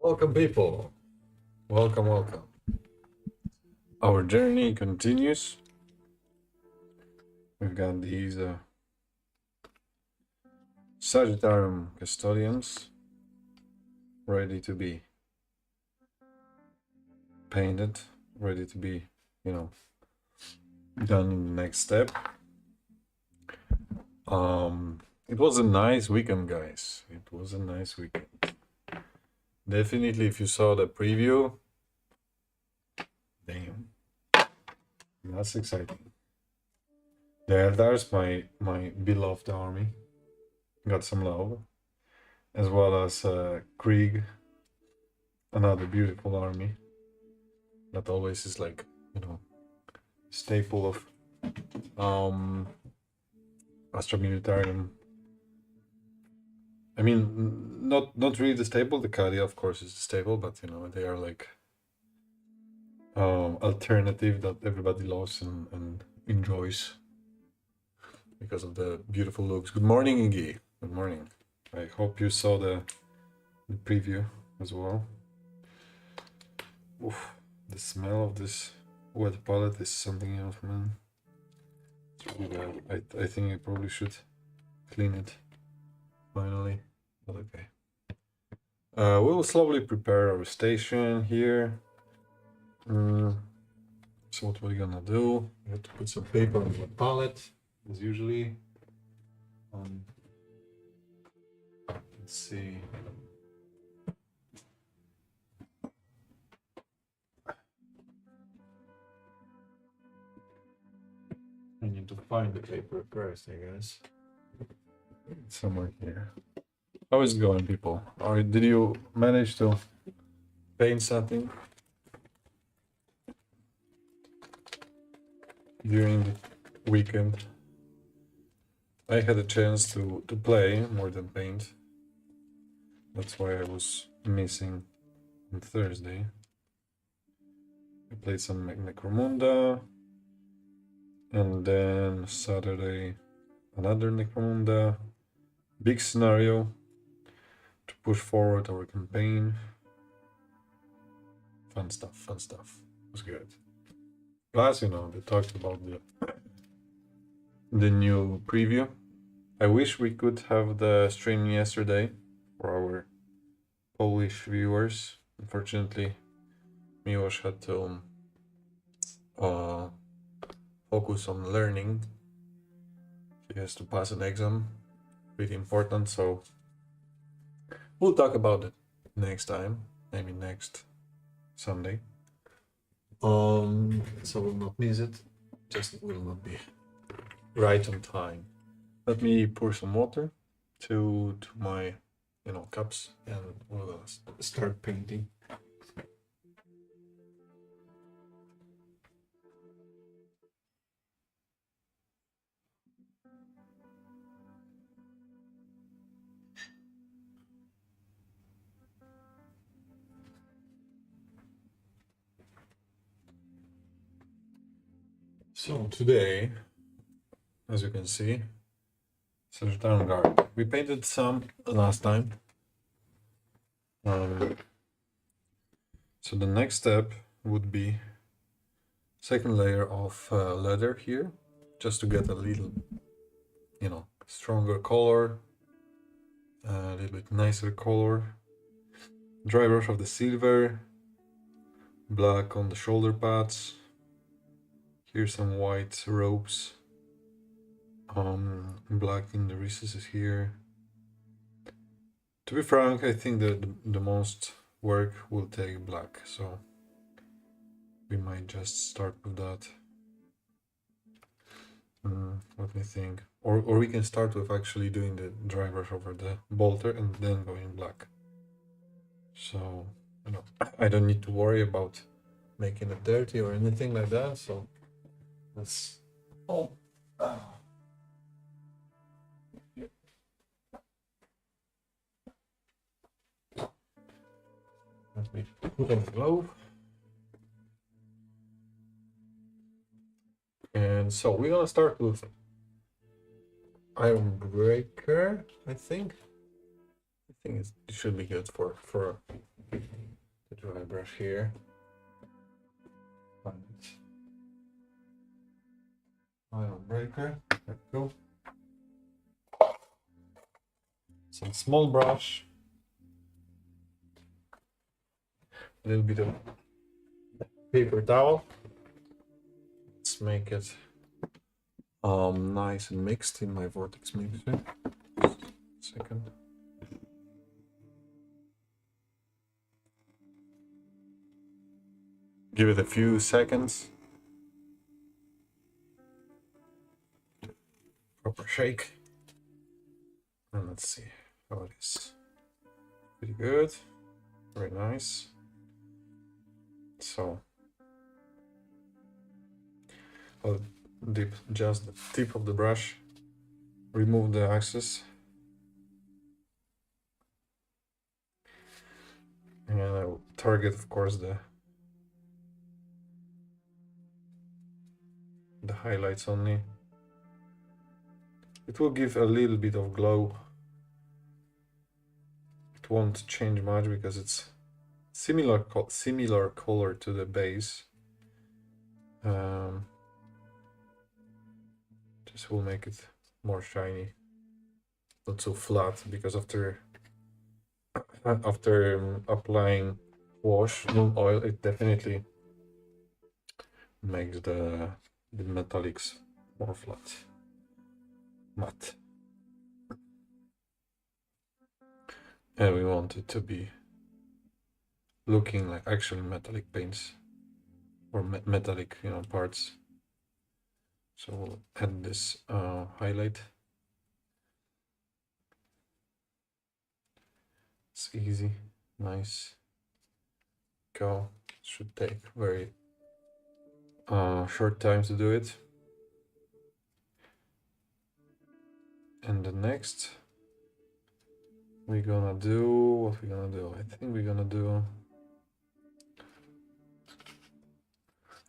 Welcome, people. Welcome, welcome. Our journey continues. We've got these Sagitarum custodians ready to be painted, ready to be, done in the next step. It was a nice weekend, guys. It was a nice weekend. Definitely, if you saw the preview, damn, that's exciting. There's my beloved army. Got some love, as well as Krieg, another beautiful army that always is like, staple of Astra Militarum. I mean, not really the staple. The Cadia, of course, is the staple, but they are like alternative that everybody loves and enjoys because of the beautiful looks. Good morning, Iggy. Good morning. I hope you saw the preview as well. Oof, the smell of this wet palette is something else, man. It's really bad. I think I probably should clean it finally, but okay. We will slowly prepare our station here. So what we're gonna do, we have to put some paper on the palette, as usually. Let's see. I need to find the paper first, I guess. It's somewhere here. How is it going, people? Did you manage to paint something during the weekend? I had a chance to play more than paint. That's why I was missing on Thursday. I played some Necromunda, and then Saturday another Necromunda. Big scenario to push forward our campaign. Fun stuff, fun stuff. It was good. Plus, they talked about the new preview. I wish we could have the stream yesterday for our Polish viewers. Unfortunately, Miłosz had to focus on learning. He has to pass an exam, pretty important, so we'll talk about it next time, maybe next Sunday. So we'll not miss it, just will not be right on time. Let me pour some water to my cups, and we'll start painting. So today, as you can see, Sagitarum Guard. We painted some last time. So the next step would be second layer of leather here, just to get a little, stronger color, a little bit nicer color. Dry brush of the silver, black on the shoulder pads. Here's some white ropes. Black in the recesses here. To be frank, I think that the most work will take black, so we might just start with that. Let me think. Or we can start with actually doing the dry brush over the bolter and then go in black. So, I don't need to worry about making it dirty or anything like that, so let's... Let me put on the glove. And so we're gonna start with Iron Breaker, I think think it should be good for the dry brush here. Find it. Iron breaker. There we go. Some small brush. A little bit of paper towel. Let's make it nice and mixed in my vortex mixer. Second. Give it a few seconds. Proper shake. And let's see how it is. Pretty good. Very nice. So I'll dip just the tip of the brush, remove the excess, and I will target, of course, the highlights only. It will give a little bit of glow. It won't change much because it's similar color to the base. This will make it more shiny, not so flat, because after applying wash oil, it definitely makes the metallics more flat, matte. And we want it to be looking like actually metallic paints or metallic, parts. So we'll add this highlight. It's easy, nice. Go. Should take very short time to do it. And the next we're gonna do what we're gonna do. I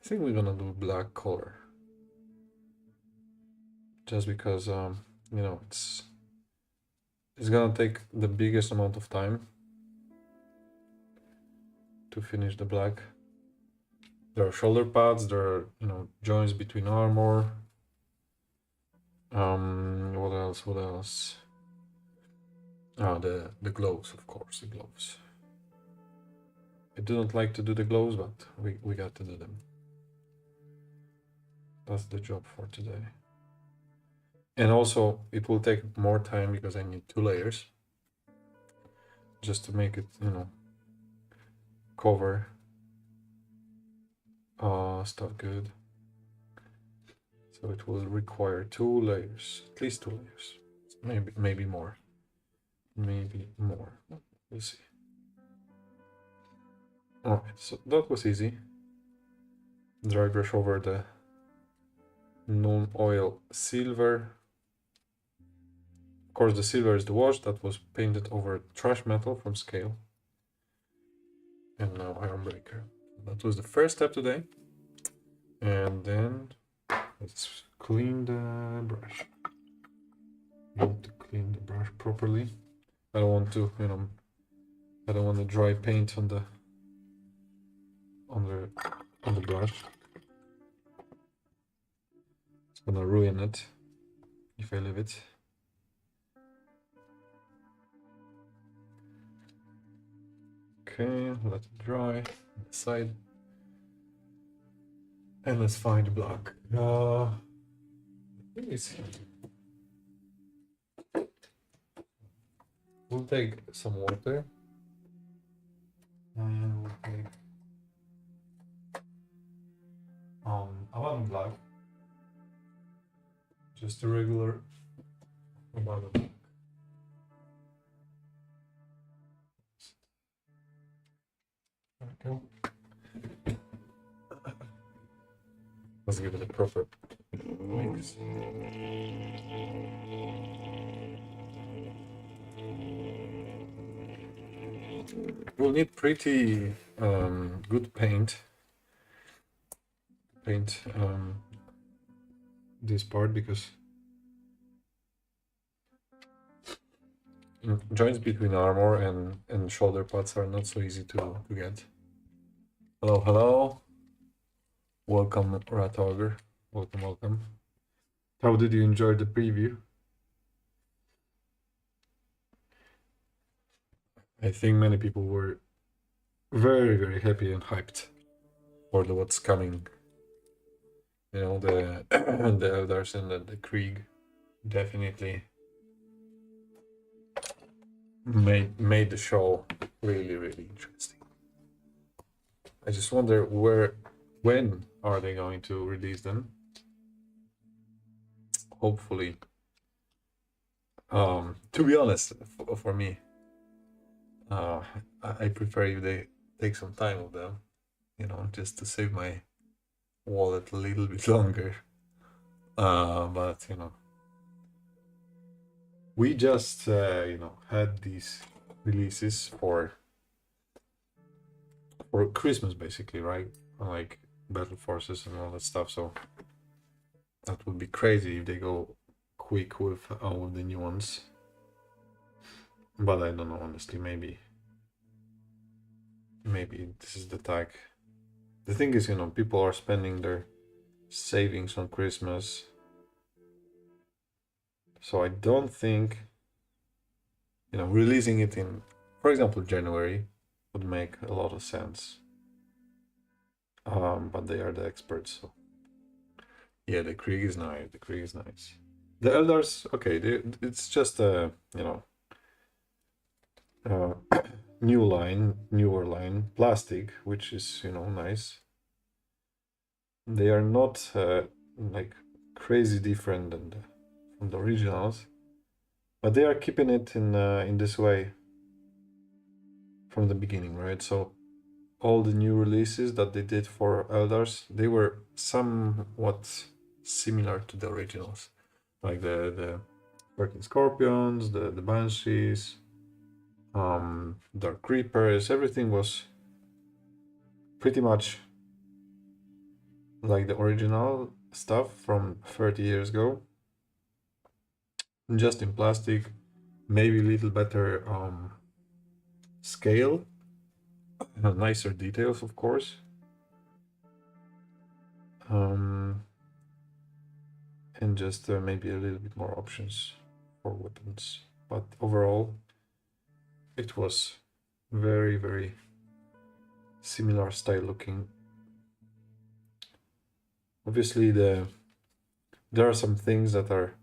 think we're gonna do black color. Just because it's gonna take the biggest amount of time to finish the black. There are shoulder pads, there are joints between armor. What else? The gloves, of course, the gloves. I do not like to do the gloves, but we got to do them. That's the job for today. And also, it will take more time because I need 2 layers just to make it, cover stuff good. So it will require 2 layers, at least 2 layers, maybe more. We'll see. All right, so that was easy. Dry brush over the non-oil silver. Of course, the silver is the wash that was painted over trash metal from scale. And now iron breaker. That was the first step today. And then let's clean the brush. You want to clean the brush properly. I don't want to, I don't want to dry paint on the brush. It's gonna ruin it if I leave it. Okay, let it dry on the side. And let's find black. Let me see. We'll take some water. And we'll take Havana black. Just a regular Havana black. There we go. Let's give it a proper mix. We'll need pretty good paint. This part because joints between armor and shoulder pads are not so easy to get. Hello, hello. Welcome, Rat Auger. Welcome, welcome. How did you enjoy the preview? I think many people were very, very happy and hyped for the what's coming. You know, the the Eldars and the Krieg definitely made the show really, really interesting. I just wonder when are they going to release them? Hopefully. To be honest, for me, I prefer if they take some time with them, you know, just to save my wallet a little bit longer. But you know, we just you know, had these releases for Christmas basically, right? Like Battle Forces and all that stuff. So that would be crazy if they go quick with all of the new ones. But I don't know, honestly. Maybe this is the tag. The thing is, you know, people are spending their savings on Christmas. So I don't think, you know, releasing it in, for example, January would make a lot of sense. But they are the experts, so yeah, the Krieg is nice. The Krieg is nice. The Eldars, okay, it's just a, you know, newer line, plastic, which is, you know, nice. They are not like crazy different than from the originals, but they are keeping it in this way from the beginning, right? So all the new releases that they did for Eldars, they were somewhat similar to the originals, like the Working Scorpions, the Banshees, Dark Reapers. Everything was pretty much like the original stuff from 30 years ago, just in plastic, maybe a little better scale, nicer details, of course. And just maybe a little bit more options for weapons. But overall, it was very, very similar style looking. Obviously, there are some things that are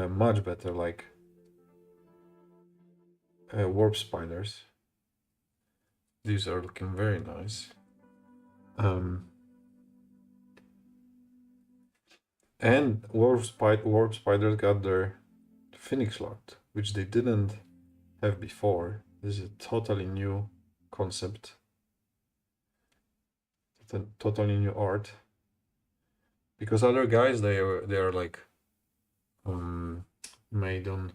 much better, like warp spiders. These are looking very nice. And warp spiders got their Phoenix locked, which they didn't have before. This is a totally new concept. It's a totally new art. Because other guys, they are like made on,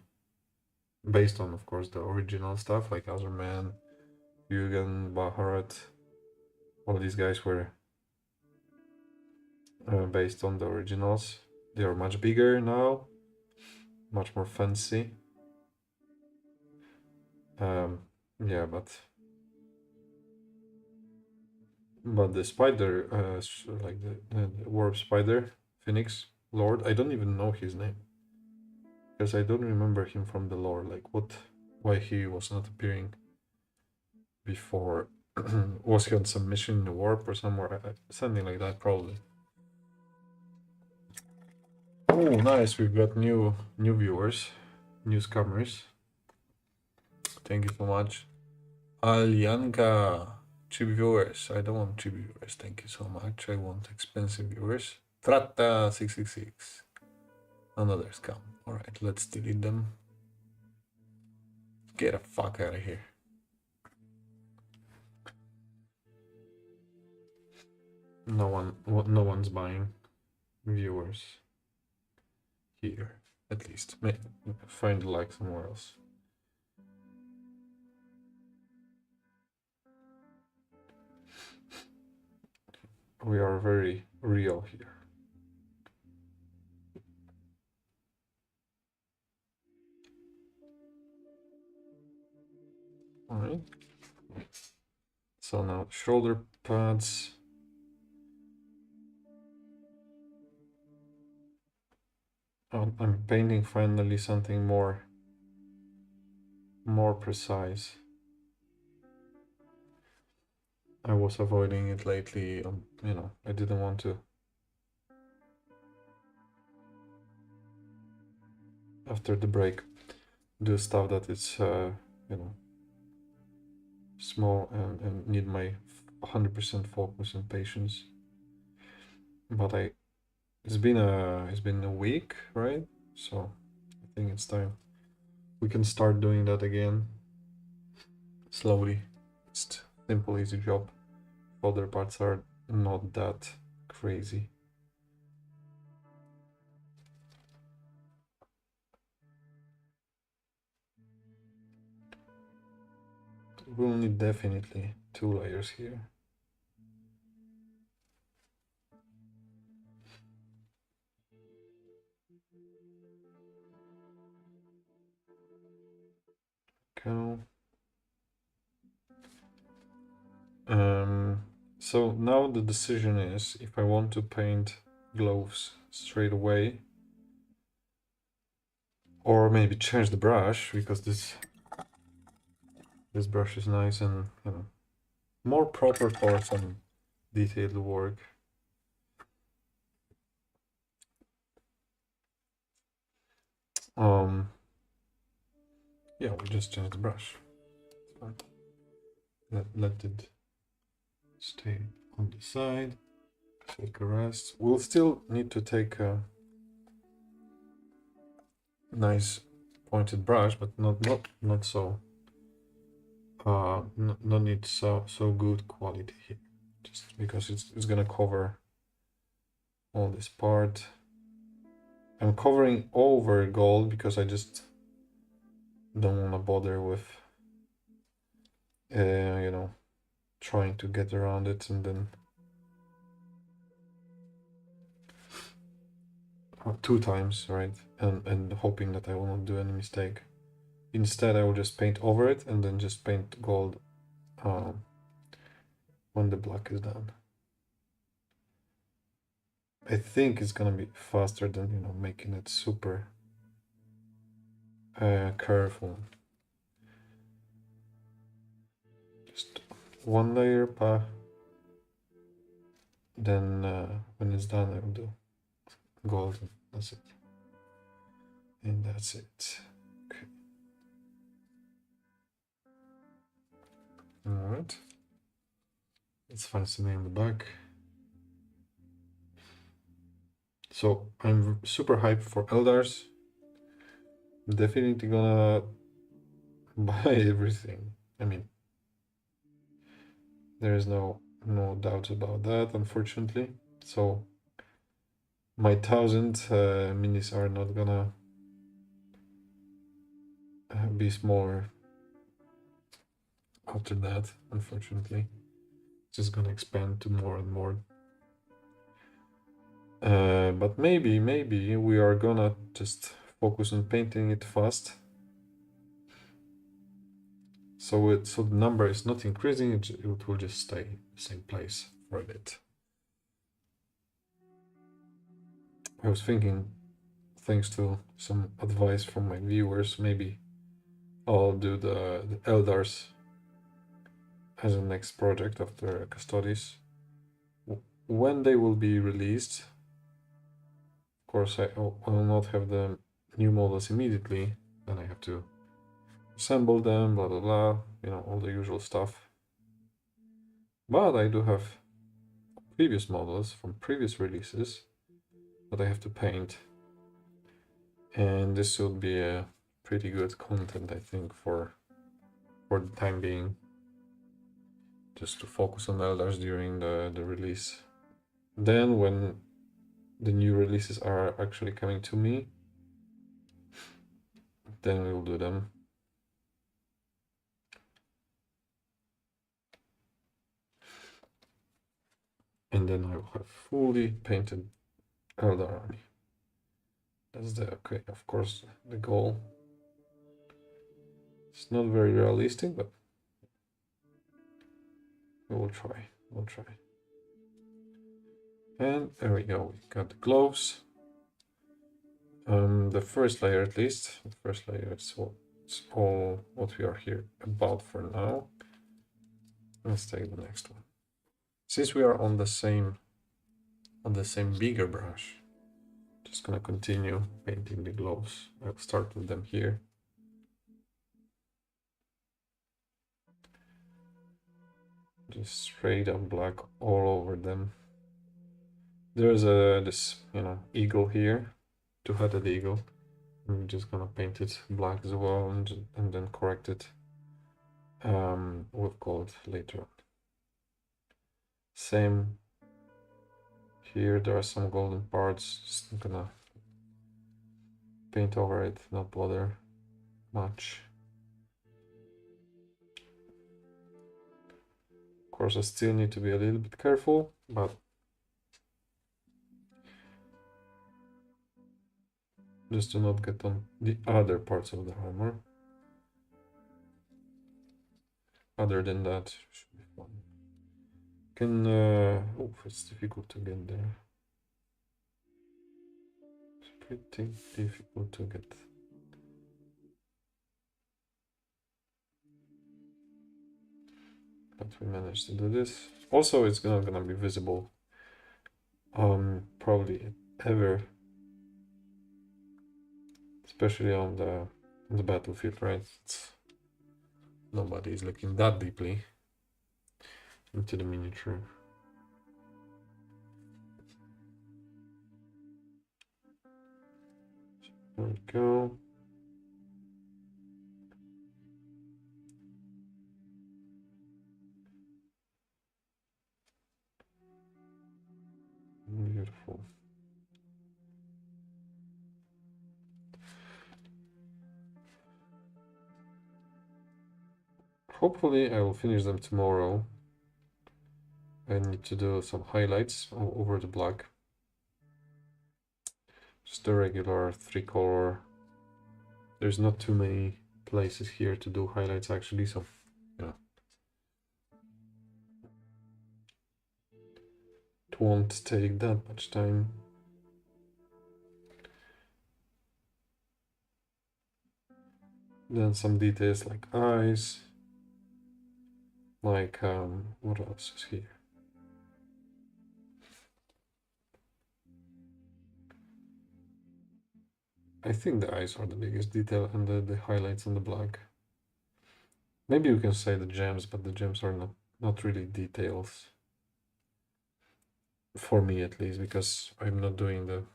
based on, of course, the original stuff, like Azurman, Yugen, Baharat. All these guys were based on the originals. They are much bigger now, much more fancy. Yeah, but the spider, like the warp spider, Phoenix Lord, I don't even know his name, because I don't remember him from the lore. Like why he was not appearing before. Was he on some mission in the warp or somewhere? Something like that, probably. Oh, nice! We've got new viewers, newcomers. Thank you so much, Alyanka. Cheap viewers. I don't want cheap viewers. Thank you so much. I want expensive viewers. Tratta 666. Another scam. Alright, let's delete them. Get the fuck out of here. No one's buying viewers here. At least. Find a like somewhere else. We are very real here. All right. So now shoulder pads. I'm painting finally something more precise. I was avoiding it lately. You know, I didn't want to. After the break, do stuff that is, you know, small and need my 100% focus and patience. But it's been a week, right? So I think it's time we can start doing that again. Slowly. It's simple, easy job. Other parts are not that crazy. We'll need definitely 2 layers here. Okay. So now the decision is if I want to paint gloves straight away, or maybe change the brush, because this brush is nice and, you know, more proper for some detailed work. Yeah, we just change the brush. Let it stay on the side. Take a rest. We'll still need to take a nice pointed brush, but not so. No need so good quality here, just because it's gonna cover all this part. I'm covering over gold because I just don't want to bother with, you know, trying to get around it and then 2 times, right? And hoping that I will not do any mistake. Instead, I will just paint over it and then just paint gold when the black is done. I think it's gonna be faster than, you know, making it super careful. Just 1 layer per. Then when it's done, I will do gold. That's it. And that's it. Okay. All right. Let's find something in the back. So I'm super hyped for Eldars. Definitely gonna buy everything. I mean, there is no doubt about that, unfortunately. So my 1000 minis are not gonna be smaller after that, unfortunately. It's just gonna expand to more and more. But maybe we are gonna just focus on painting it fast. So the number is not increasing, it will just stay the same place for a bit. I was thinking, thanks to some advice from my viewers, maybe I'll do the Eldars as a next project after Custodes. When they will be released, of course, I will not have the new models immediately, then I have to assemble them, blah blah blah, you know, all the usual stuff. But I do have previous models from previous releases that I have to paint, and this should be a pretty good content, I think, for the time being, just to focus on Eldars during the release. Then when the new releases are actually coming to me, then we'll do them. And then I will have fully painted Eldar army. That's the, okay, of course, the goal. It's not very realistic, but we'll try. We'll try. And there we go. We got the gloves. The first layer, at least. The first layer is all what we are here about for now. Let's take the next one. Since we are on the same bigger brush, just gonna continue painting the gloves. I'll start with them here. Just straight up black all over them. There's this eagle here, two-headed eagle. I'm just gonna paint it black as well, and then correct it with gold later on. Same here. There are some golden parts. Just gonna paint over it, not bother much. Of course, I still need to be a little bit careful, but just to not get on the other parts of the armor. Other than that, should be fun. Oh, it's difficult to get there. It's pretty difficult to get. But we managed to do this. Also, it's not gonna be visible. Probably ever. Especially on the battlefield, right? Nobody is looking that deeply into the miniature. There we go. Beautiful. Hopefully I will finish them tomorrow. I need to do some highlights all over the black. Just a regular 3-color. There's not too many places here to do highlights actually, so yeah. It won't take that much time. Then some details like eyes. Like, what else is here? I think the eyes are the biggest detail, and the highlights on the black. Maybe you can say the gems, but the gems are not really details. For me at least, because I'm not doing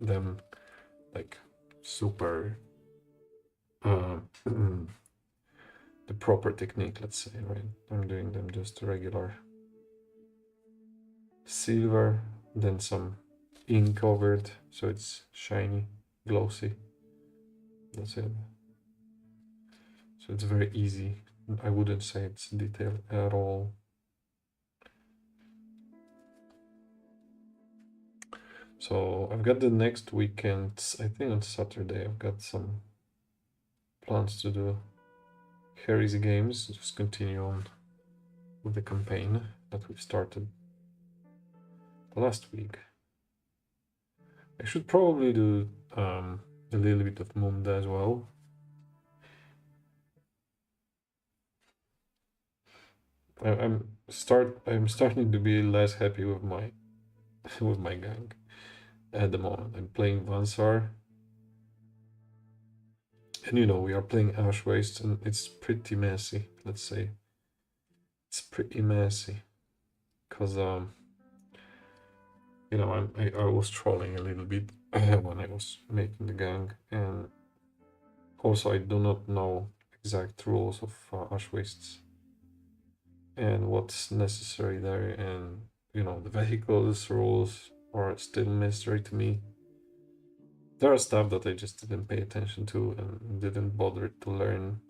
them like super the proper technique, let's say, right? I'm doing them just regular silver, then some ink covered, so it's shiny, glossy. That's it. So it's very easy. I wouldn't say it's detailed at all. So I've got the next weekend, I think on Saturday, I've got some plans to do Harry's games, just continue on with the campaign that we've started last week. I should probably do a little bit of Munda as well. I'm starting to be less happy with my with my gang at the moment. I'm playing Vansar, and we are playing Ash Waste, and it's pretty messy. Let's say it's pretty messy, cause I was trolling a little bit when I was making the gang, and also I do not know exact rules of Ash Wastes and what's necessary there, and the vehicles rules are still mystery to me. There are stuff that I just didn't pay attention to and didn't bother to learn.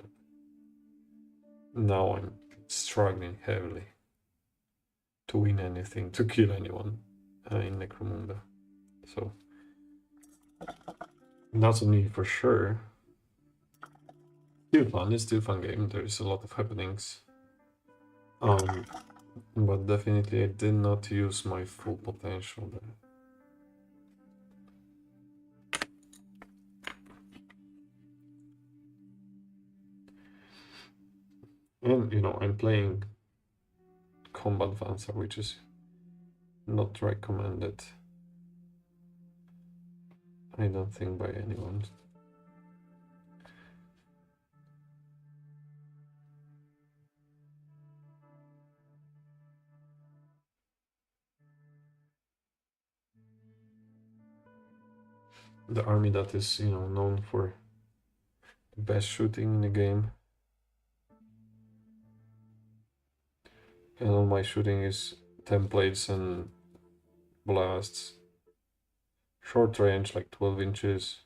Now I'm struggling heavily to win anything, to kill anyone in Necromunda. So that's on me for sure. Still fun, it's still a fun game. There's a lot of happenings. But definitely I did not use my full potential there. And you know, I'm playing Combat Vansa, which is not recommended, I don't think, by anyone. The army that is, you know, known for the best shooting in the game. And all my shooting is templates and blasts. Short range, like 12 inches.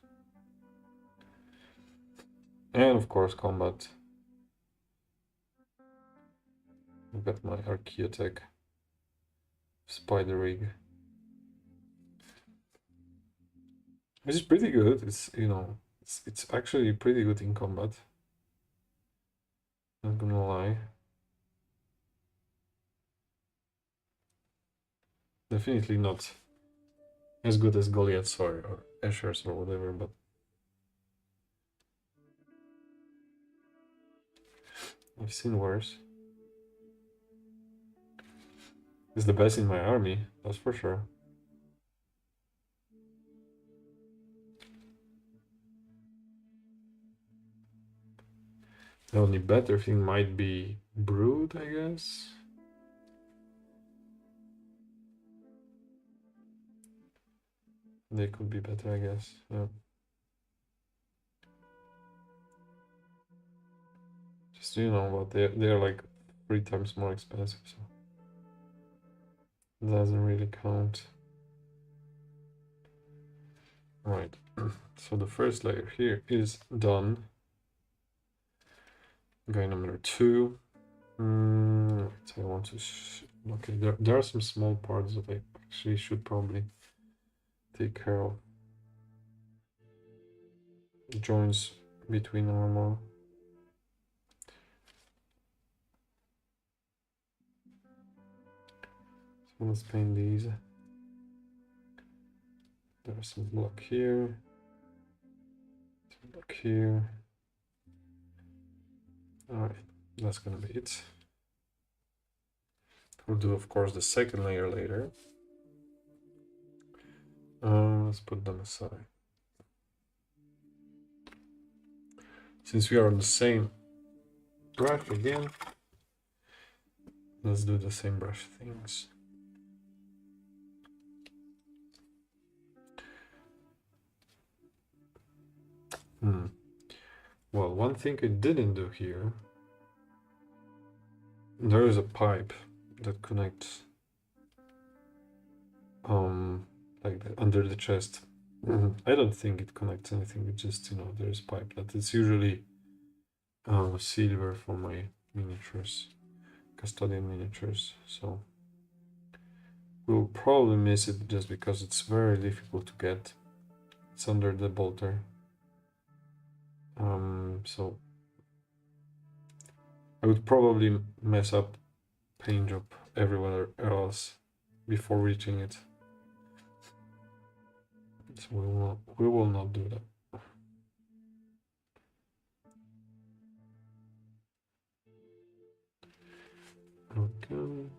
And of course combat. I've got my Archaeotech Spider Rig. This is pretty good. It's, you know, it's actually pretty good in combat. Not gonna lie. Definitely not as good as Goliaths or Eschers or whatever, but I've seen worse. It's the best in my army, that's for sure. The only better thing might be Brood, I guess. They could be better, I guess. Yeah. Just so you know, but they're like 3 times more expensive, so it doesn't really count. Right. So the first layer here is done. Guy number 2. Right, I want to. Okay, there are some small parts that I actually should probably take care of. Joints between armor. So let's paint these. There's some block here. Some block here. Alright, that's gonna be it. We'll do, of course, the second layer later. Let's put them aside. Since we are on the same brush again, let's do the same brush things. Well, one thing I didn't do here, there is a pipe that connects like under the chest. I don't think it connects anything, it just, you know, there's pipe that it's usually silver for my miniatures, custodian miniatures, so we'll probably miss it just because it's very difficult to get. It's under the bolter. So I would probably mess up paint job everywhere else before reaching it. So we will not do that. Okay.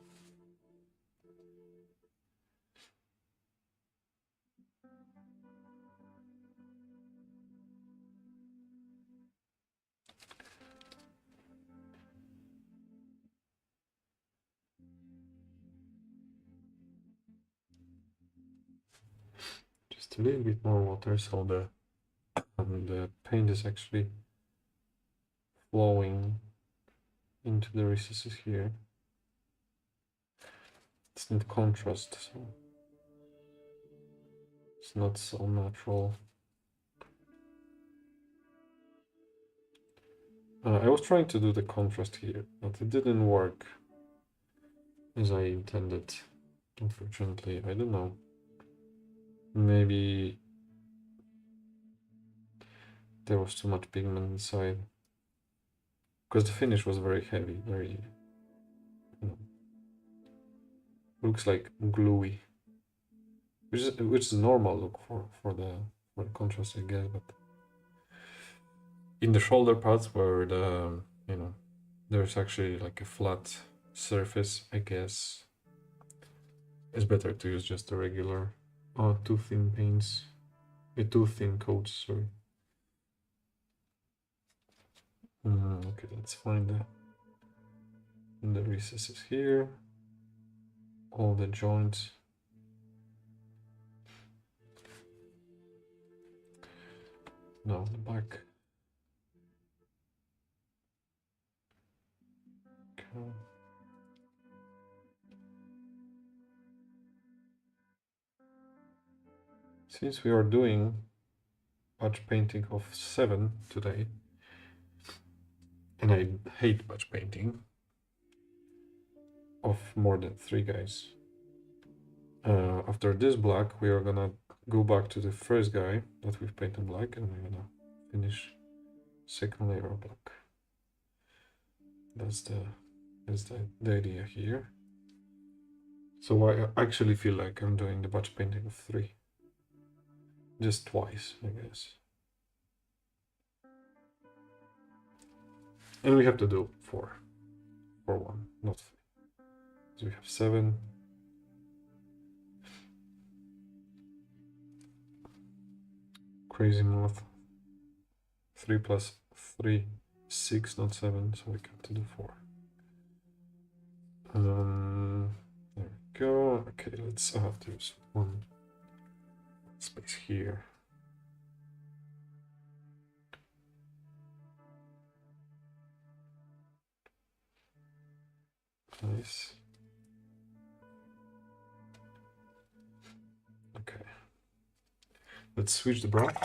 Just a little bit more water so the paint is actually flowing into the recesses here. It's not contrast, so it's not so natural. I was trying to do the contrast here, but it didn't work as I intended, unfortunately. I don't know. Maybe there was too much pigment inside. Because the finish was very heavy, very, you know, Looks like gluey, which is a normal look for the contrast, I guess. But in the shoulder parts where the there's actually like a flat surface, I guess it's better to use just a regular too thin paints, too thin coats. Sorry. Okay, let's find the recesses here, all the joints. No, the back. Okay. Since we are doing patch painting of 7 today, and I hate patch painting of more than 3 guys. After this black, we are gonna go back to the first guy that we've painted black, and we're gonna finish second layer of black. That's the idea here. So I actually feel like I'm doing the batch painting of 3. Just twice, I guess. And we have to do 4 for 1, not 3. So we have 7. Crazy math. 3 plus 3, 6, not 7, so we have to do 4. There we go. Okay, let's have to use 1 space here. Nice. Okay. Let's switch the brush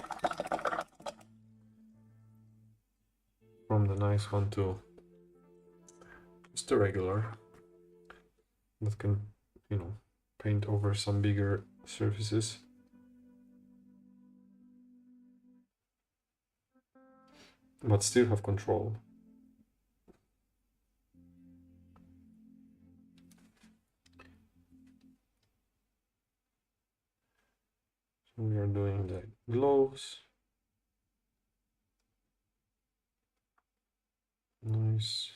from the nice one to just a regular that can, paint over some bigger surfaces. But still have control. So we are doing the gloves. Nice.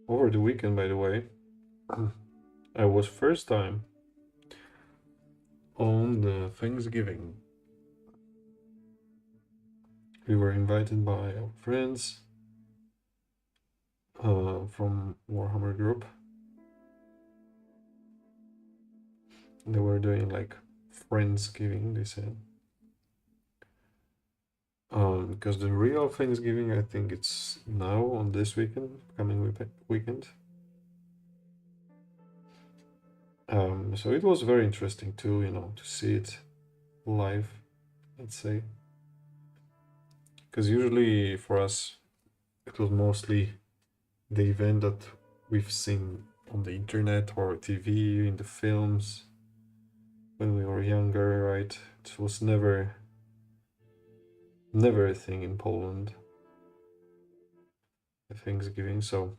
Over the weekend, by the way, I was first time on the Thanksgiving. We were invited by our friends from Warhammer group. They were doing like Friendsgiving, they said. Because the real Thanksgiving, I think it's now on this weekend, coming weekend. So it was very interesting too, to see it live, let's say. Because usually for us, it was mostly the event that we've seen on the internet or TV, in the films, when we were younger, right? It was never a thing in Poland, Thanksgiving. So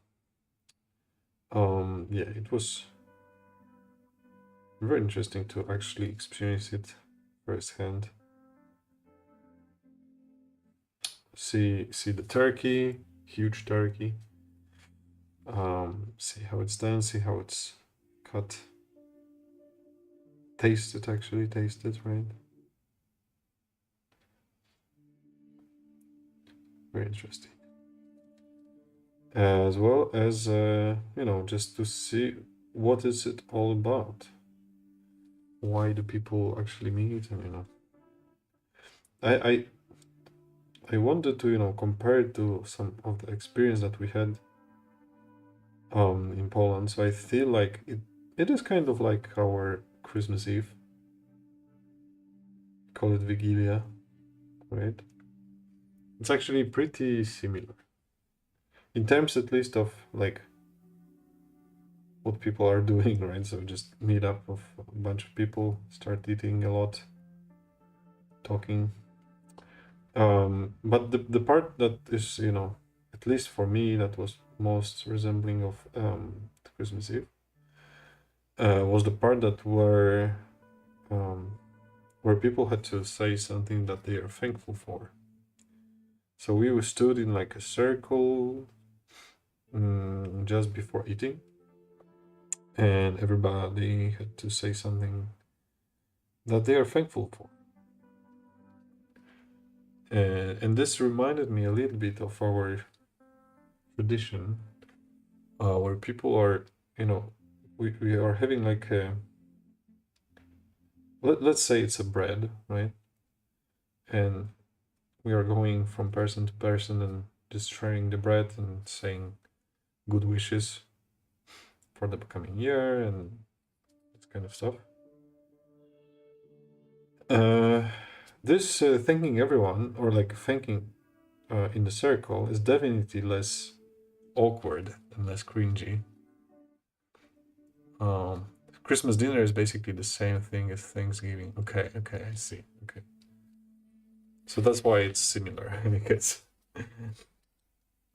yeah, it was very interesting to actually experience it firsthand. See the turkey, huge turkey. See how it's done, see how it's cut. Taste it, right? Very interesting. As well as, just to see what is it all about. Why do people actually meet? And, I wanted to, compare it to some of the experience that we had in Poland. So I feel like it is kind of like our Christmas Eve. Call it Vigilia, right? It's actually pretty similar. In terms at least of like what people are doing, right? So just meet up of a bunch of people, start eating a lot. talking. But the part that is, at least for me, that was most resembling of Christmas Eve, was the part that where people had to say something that they are thankful for. So we stood in like a circle just before eating, and everybody had to say something that they are thankful for. And this reminded me a little bit of our tradition, where people are, we are having like let's say it's a bread, right? And we are going from person to person and just sharing the bread and saying good wishes for the coming year and this kind of stuff. This thanking everyone, or like thanking in the circle, is definitely less awkward and less cringy. Christmas dinner is basically the same thing as Thanksgiving. Okay, I see. Okay, so that's why it's similar, I guess.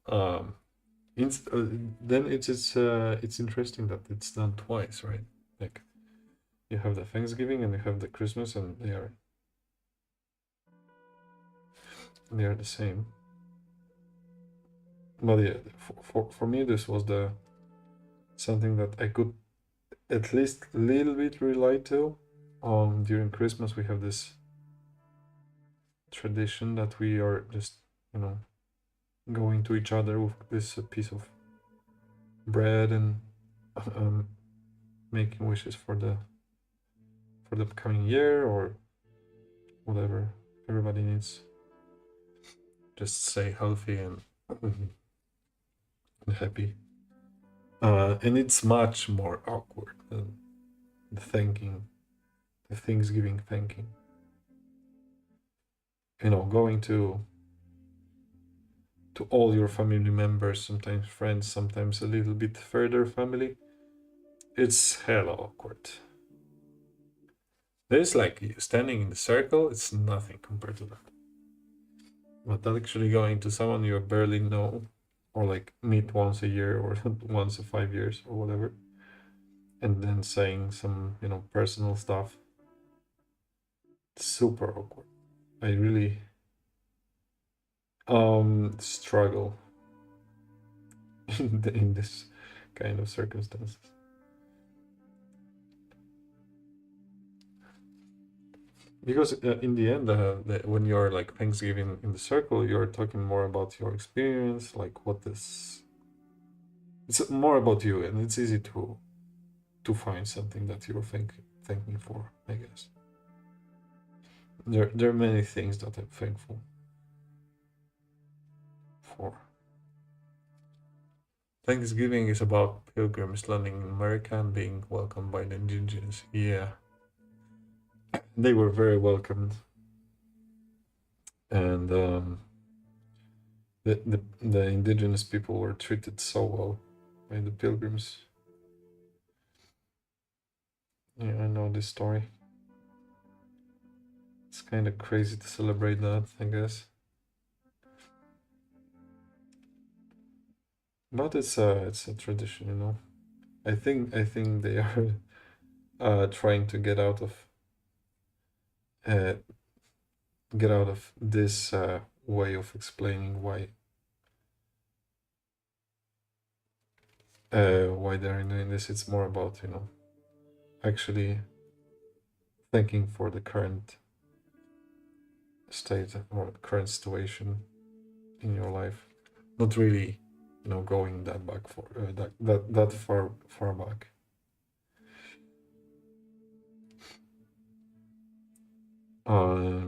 um, then it's interesting that it's done twice, right? Like you have the Thanksgiving and you have the Christmas, and they are the same. But yeah, for me, this was the something that I could at least a little bit relate to. During Christmas, we have this tradition that we are just, going to each other with this piece of bread and um, making wishes for the coming year or whatever everybody needs. Just stay healthy and happy. And it's much more awkward than the Thanksgiving thanking. Going to all your family members, sometimes friends, sometimes a little bit further family. It's hella awkward. There's like standing in the circle, it's nothing compared to that. But actually going to someone you barely know, or like meet once a year or once in 5 years or whatever, and then saying some, personal stuff, super awkward. I really struggle in this kind of circumstances. Because in the end, when you're like Thanksgiving in the circle, you're talking more about your experience, like what is. It's more about you, and it's easy to find something that you're thanking for, I guess. There are many things that I'm thankful for. Thanksgiving is about pilgrims landing in America and being welcomed by the indigenous. Yeah, they were very welcomed, and the indigenous people were treated so well by the pilgrims. Yeah, I know this story. It's kind of crazy to celebrate that, I guess. But it's a tradition. I think they are trying to uh, get out of this way of explaining why they're doing this. It's more about actually thinking for the current state or current situation in your life, not really going that back for that far back.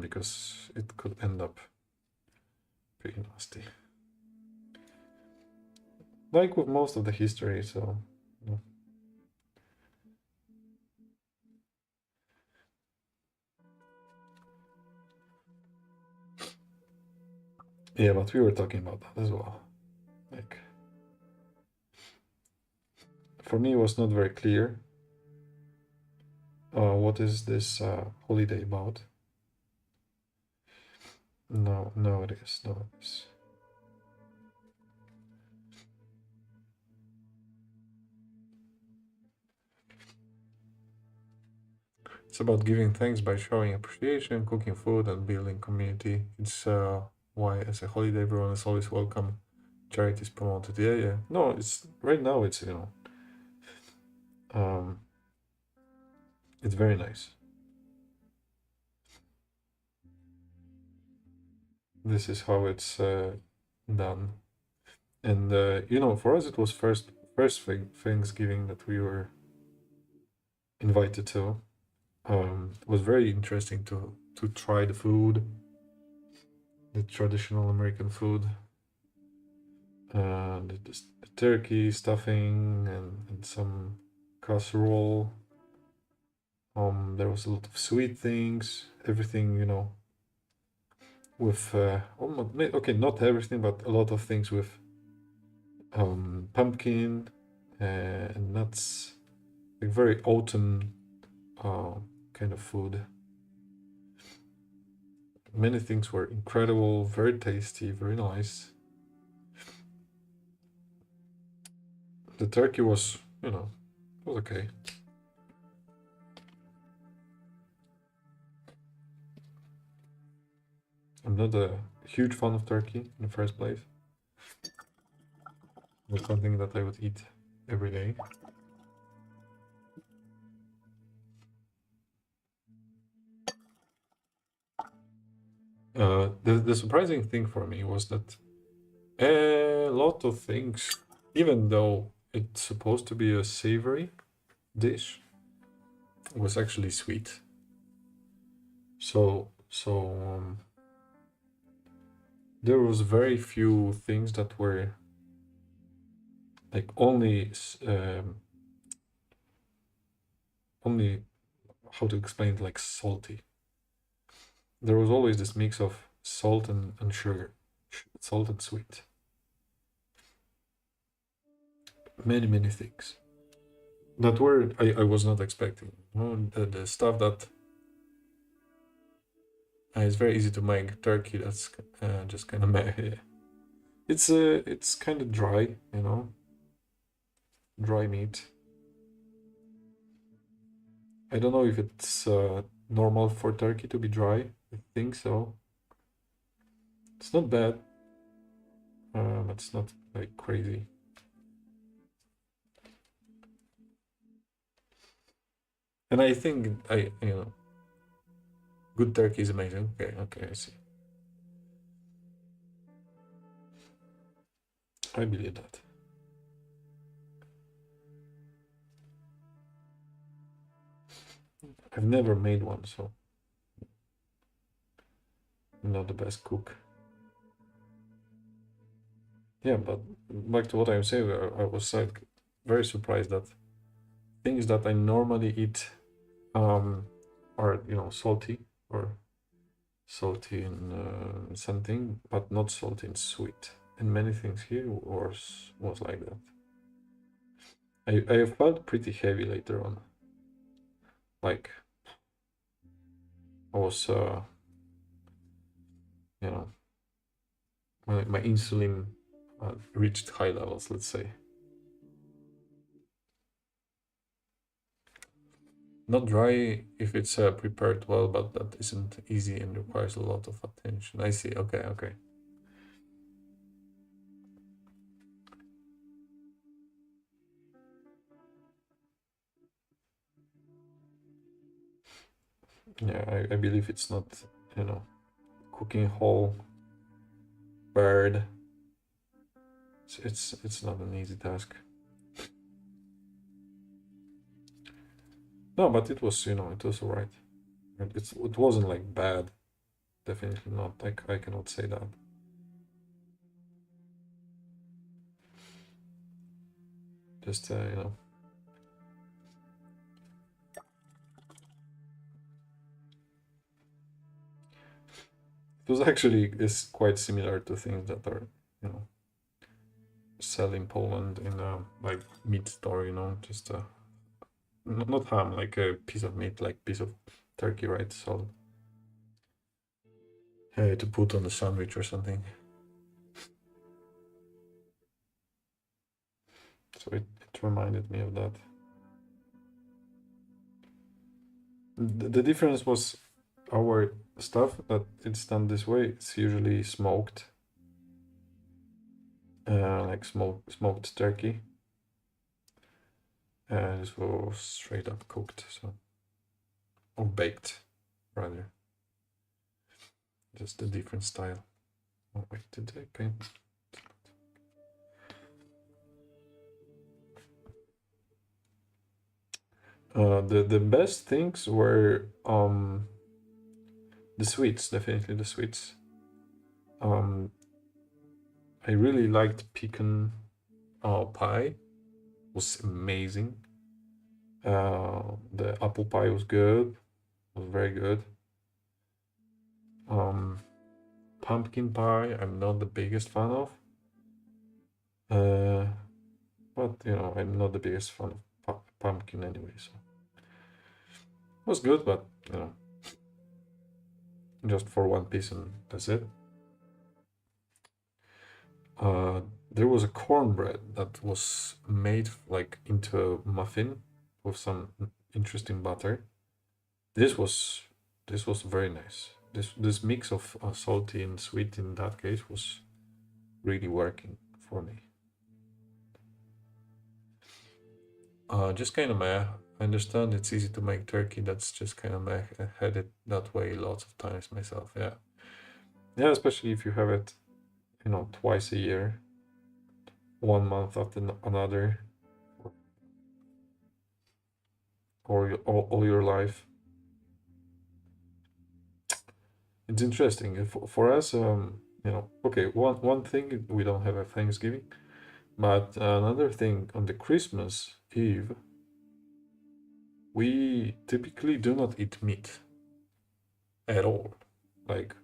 Because it could end up pretty nasty, like with most of the history. So yeah, but we were talking about that as well. Like, for me, it was not very clear what is this holiday about. No, no, it is. No, it is. It's about giving thanks by showing appreciation, cooking food, and building community. It's why, as a holiday, everyone is always welcome. Charity is promoted. Yeah, yeah. No, it's right now. It's um, it's very nice. This is how it's done, and for us, it was first Thanksgiving that we were invited to. It was very interesting to try the food, the traditional American food, the turkey stuffing and some casserole. There was a lot of sweet things, everything with okay, not everything, but a lot of things with pumpkin and nuts, like very autumn uh, kind of food. Many things were incredible, very tasty, very nice. The turkey was, was okay. I'm not a huge fan of turkey in the first place. It's something that I would eat every day. The surprising thing for me was that a lot of things, even though it's supposed to be a savory dish, was actually sweet. So there was very few things that were like only how to explain it, like salty. There was always this mix of salt and sugar, salt and sweet. Many things that were I was not expecting. The stuff that it's very easy to make turkey. That's just kind of meh. It's kind of dry, dry meat. I don't know if it's normal for turkey to be dry. I think so. It's not bad. It's not like crazy. And I think good turkey is amazing. Okay, I see. I believe that. I've never made one, so I'm not the best cook. Yeah, but back to what I'm saying, I was like very surprised that things that I normally eat are salty or salty in something, but not salty and sweet. And many things here was like that. I felt pretty heavy later on. Like I was you know my insulin reached high levels, let's say. Not dry if it's prepared well, but that isn't easy and requires a lot of attention. I see. Okay. Yeah, I believe it's not, cooking whole bird. It's not an easy task. No, but it was, it was alright. It wasn't like bad. Definitely not. I cannot say that. Just it was actually is quite similar to things that are, sell in Poland in a like meat store, just not ham, like a piece of meat, like piece of turkey, right? So to put on the sandwich or something. So it reminded me of that. The difference was our stuff that it's done this way. It's usually smoked, like smoked turkey. This was straight up cooked, so or baked, rather. Just a different style. Oh wait, did I paint? The best things were the sweets, definitely the sweets. I really liked pecan pie. It was amazing. The apple pie was good. Was very good. Pumpkin pie, I'm not the biggest fan of. But you know, I'm not the biggest fan of pumpkin anyway, so it was good, but you know, just for one piece and that's it. There was a cornbread that was made like into a muffin with some interesting butter. This was very nice. This mix of salty and sweet in that case was really working for me. Just kind of meh. I understand it's easy to make turkey. That's just kind of meh. I had it that way lots of times myself. Yeah, yeah. Especially if you have it, you know, twice a year, 1 month after another, or all your life. It's interesting. For us, you know, okay, one thing we don't have a Thanksgiving, but another thing on the Christmas Eve, we typically do not eat meat at all. Like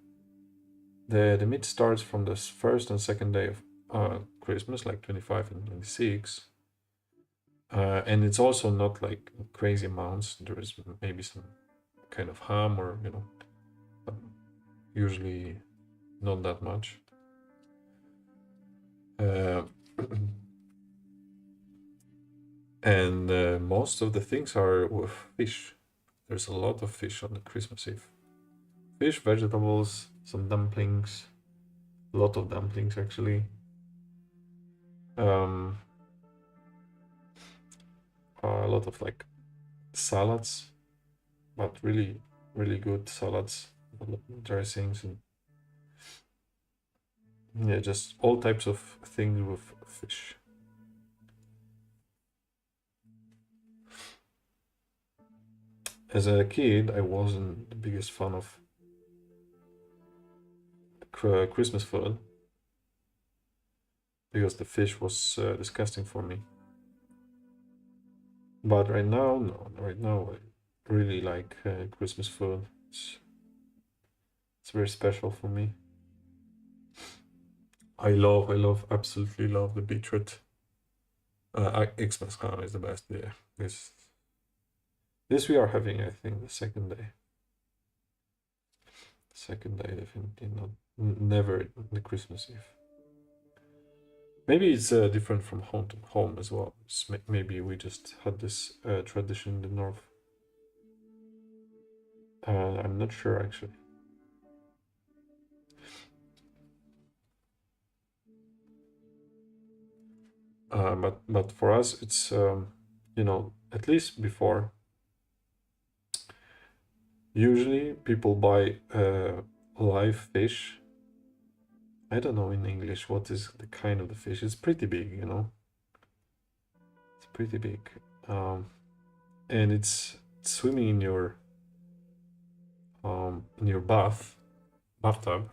the meat starts from the first and second day of Christmas, like 25 and 26. And it's also not like crazy amounts. There is maybe some kind of ham or, you know, usually not that much. And most of the things are with fish. There's a lot of fish on the Christmas Eve. Fish, vegetables, some dumplings, a lot of dumplings actually. A lot of like salads, but really, really good salads, dressings, and yeah, just all types of things with fish. As a kid, I wasn't the biggest fan of Christmas food because the fish was disgusting for me. But right now, no, right now I really like Christmas food. It's very special for me. I absolutely love the beetroot. Xmas is the best. Yeah, this we are having, I think, the second day. Second day, definitely not. Never the Christmas Eve. Maybe it's different from home to home as well. Maybe we just had this tradition in the north. I'm not sure actually. But for us, it's you know, at least before. Usually, people buy live fish. I don't know in English what is the kind of the fish. It's pretty big, you know. It's pretty big, and it's swimming in your bathtub.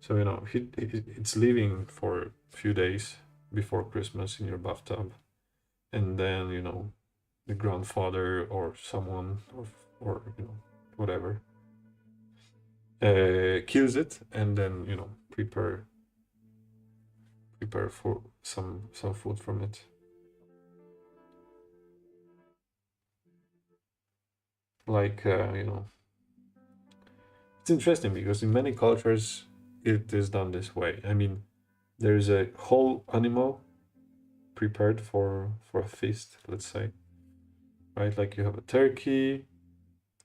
So you know, it's living for a few days before Christmas in your bathtub, and then you know, the grandfather or someone or you know, whatever, kills it and then you know prepare for some food from it. Like you know, It's interesting because in many cultures it is done this way. I mean, there is a whole animal prepared for a feast, let's say, right? Like you have a turkey.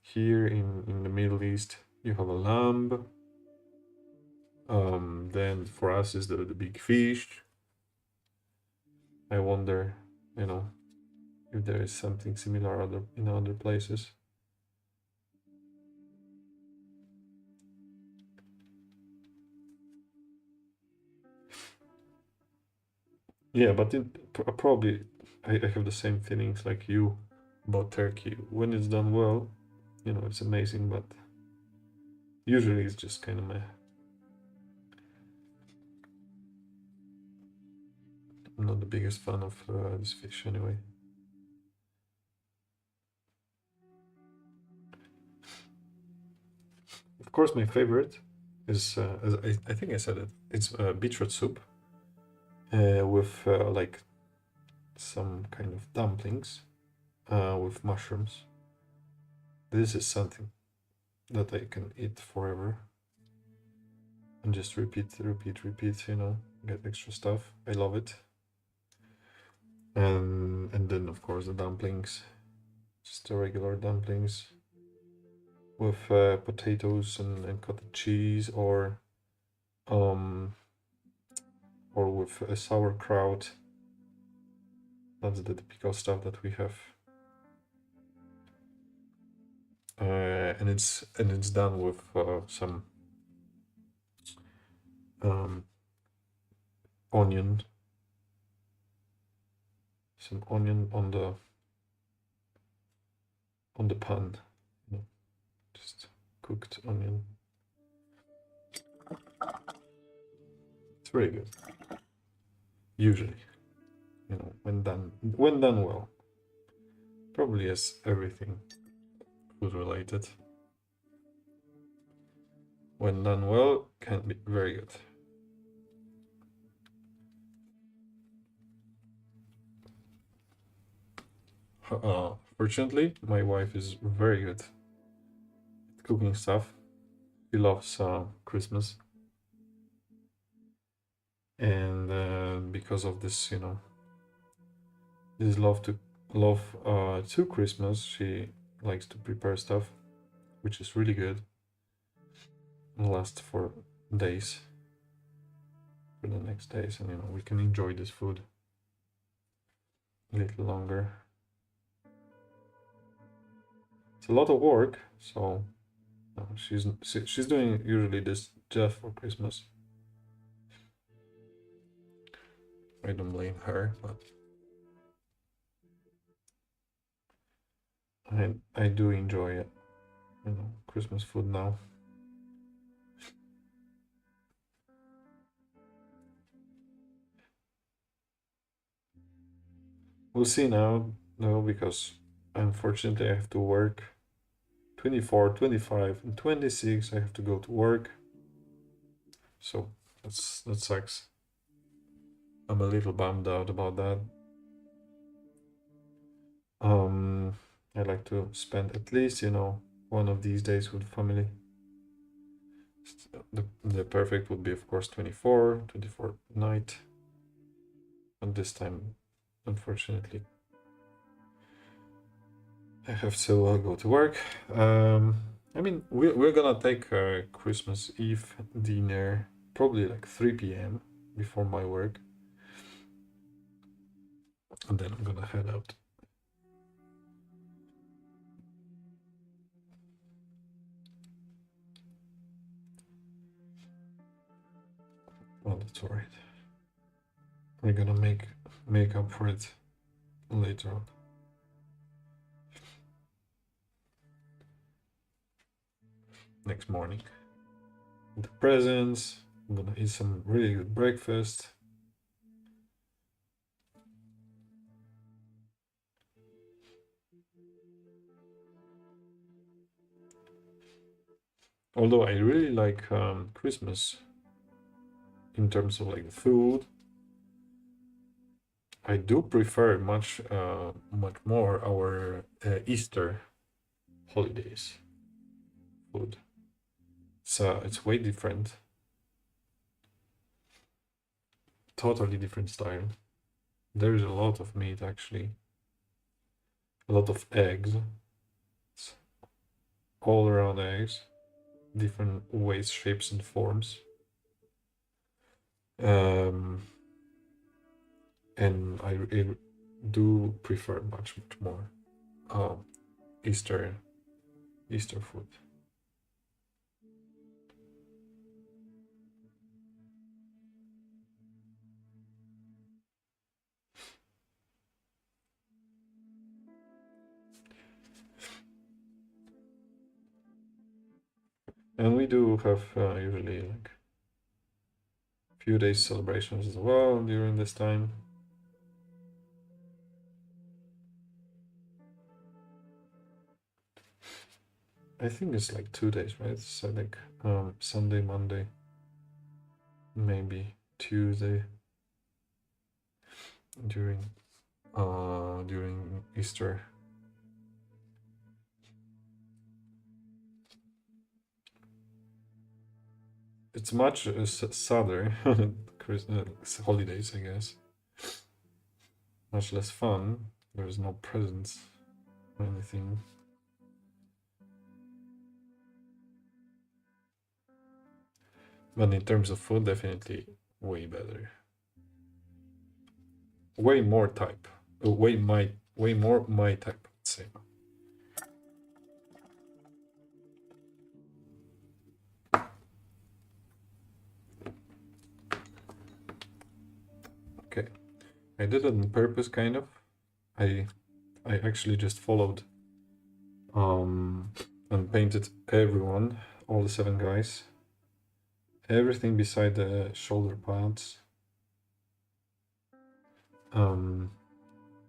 Here in the Middle East, you have a lamb. Then for us is the big fish. I wonder, you know, if there is something similar in other places. Yeah, but probably I have the same feelings like you about turkey. When it's done well, you know, it's amazing, but usually it's just kind of meh. I'm not the biggest fan of this fish anyway. Of course, my favorite is, as I think I said it, it's beetroot soup with like some kind of dumplings with mushrooms. This is something that I can eat forever and just repeat, you know, get extra stuff. I love it. And then of course the dumplings, just the regular dumplings with potatoes and cottage cheese um or with sauerkraut. That's the typical stuff that we have. And it's done with some onion, on the pan, you know, just cooked onion. It's very good. Usually, you know, when done well. Probably as everything food related. When done well, can be very good. Fortunately, my wife is very good at cooking stuff. She loves Christmas, and because of this, you know, this love to Christmas, she likes to prepare stuff, which is really good and lasts for days, for the next days, and you know we can enjoy this food a little longer. It's a lot of work, so she's doing usually this just for Christmas. I don't blame her, but I do enjoy it, you know, Christmas food now. We'll see now, no, because unfortunately I have to work 24, 25, and 26. I have to go to work, so that sucks. I'm a little bummed out about that. I like to spend at least, you know, one of these days with family. The perfect would be, of course, 24 night. And this time, unfortunately, I have to go to work. I mean, we're gonna take a Christmas Eve dinner, probably like 3 p.m. before my work. And then I'm gonna head out. Well, that's alright. We're gonna make up for it later on. Next morning. The presents. I'm gonna eat some really good breakfast. Although I really like Christmas in terms of like food, I do prefer much more our Easter holidays food. It's way different. Totally different style. There's a lot of meat actually. A lot of eggs. It's all around eggs. Different ways, shapes, and forms. And I do prefer much more Easter food. And we do have usually like few days celebrations as well during this time. I think it's like 2 days, right? So like Sunday, Monday, maybe Tuesday during Easter. It's much sadder Christmas holidays, I guess. Much less fun. There's no presents or anything. But in terms of food, definitely way better. Way more type. Way more my type, I'd say. Okay. I did it on purpose, kind of. I actually just followed and painted everyone, all the 7 guys. Everything beside the shoulder pads.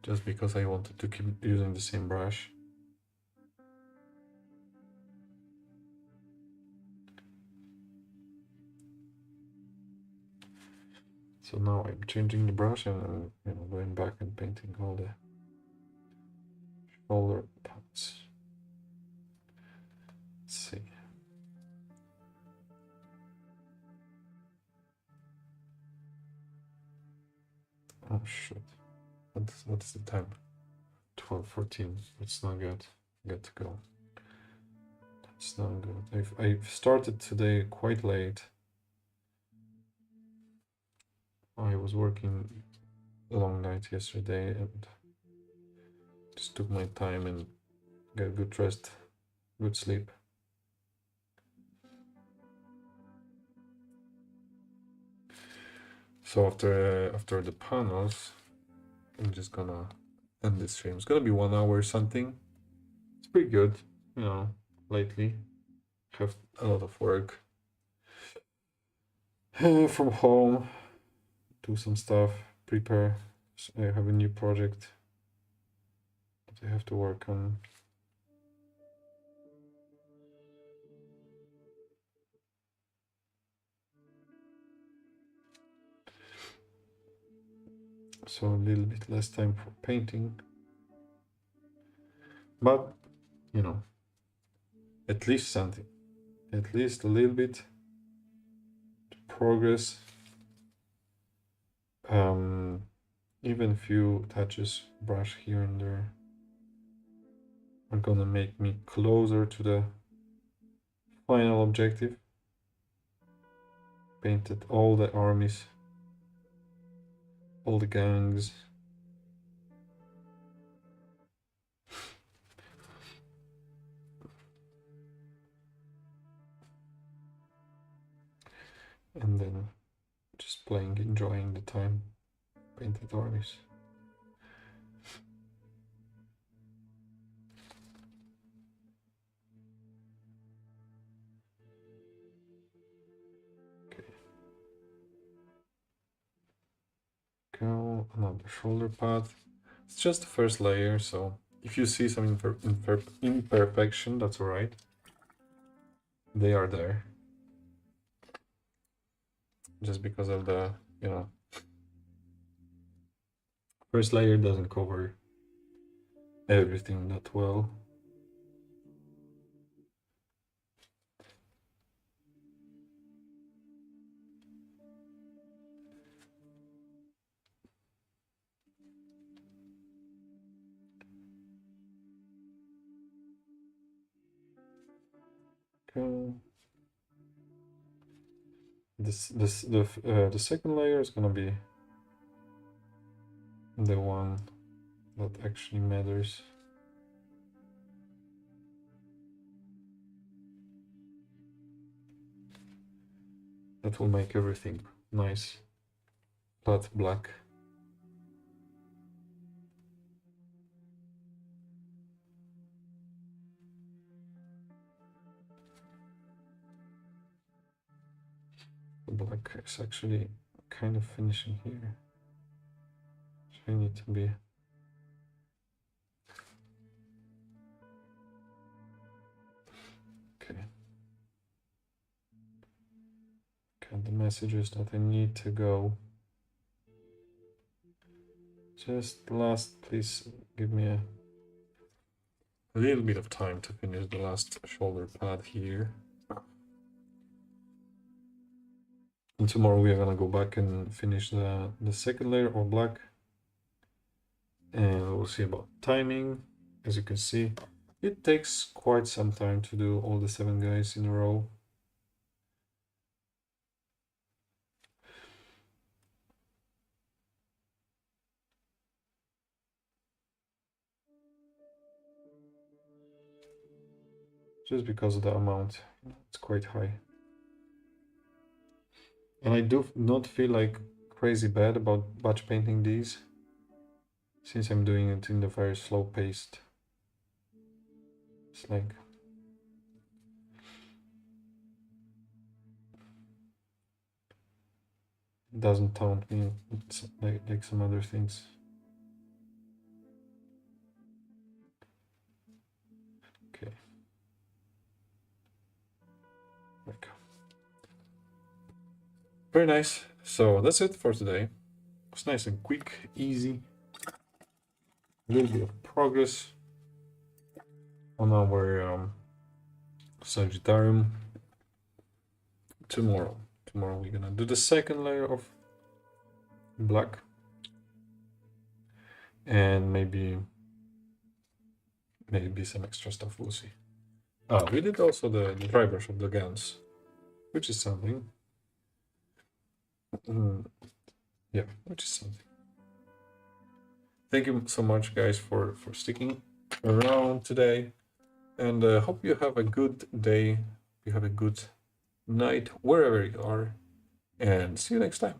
Just because I wanted to keep using the same brush. So now I'm changing the brush and going back and painting all the shoulder pads. Let's see. Oh shit. What's the time? 12:14. It's not good. Got to go. That's not good. I've started today quite late. I was working a long night yesterday and just took my time and got good rest, good sleep. So after the panels, I'm just gonna end this stream. It's gonna be 1 hour or something. It's pretty good, lately. Have a lot of work from home, do some stuff, prepare. So I have a new project that I have to work on. So a little bit less time for painting. But, at least something. At least a little bit to progress. Even few touches, brush here and there, are gonna make me closer to the final objective. Painted all the armies, all the gangs. And then just playing, enjoying the time. Painted armies. Okay. Go another shoulder pad. It's just the first layer, so if you see some imperfection, that's alright. They are there. Just because of the, first layer doesn't cover everything that well. Okay. The second layer is gonna be the one that actually matters. That will make everything nice, flat black. The black is actually kind of finishing here. So I need to be okay. Okay, the messages that I need to go. Just last, please give me a little bit of time to finish the last shoulder pad here. And tomorrow we are gonna go back and finish the second layer of black. And we'll see about timing. As you can see, it takes quite some time to do all the 7 guys in a row. Just because of the amount, it's quite high. And I do not feel like crazy bad about batch painting these, since I'm doing it in the very slow paced. It's like it doesn't taunt me like some other things. Okay. Like, very nice. So that's it for today. It's nice and quick, easy. A little bit of progress on our Sagittarium. Tomorrow we're gonna do the second layer of black, and maybe some extra stuff, we'll see. We did also the drivers of the guns, which is something. Yeah, which is something. Thank you so much, guys, for sticking around today, and hope you have a good day, you have a good night wherever you are, and see you next time.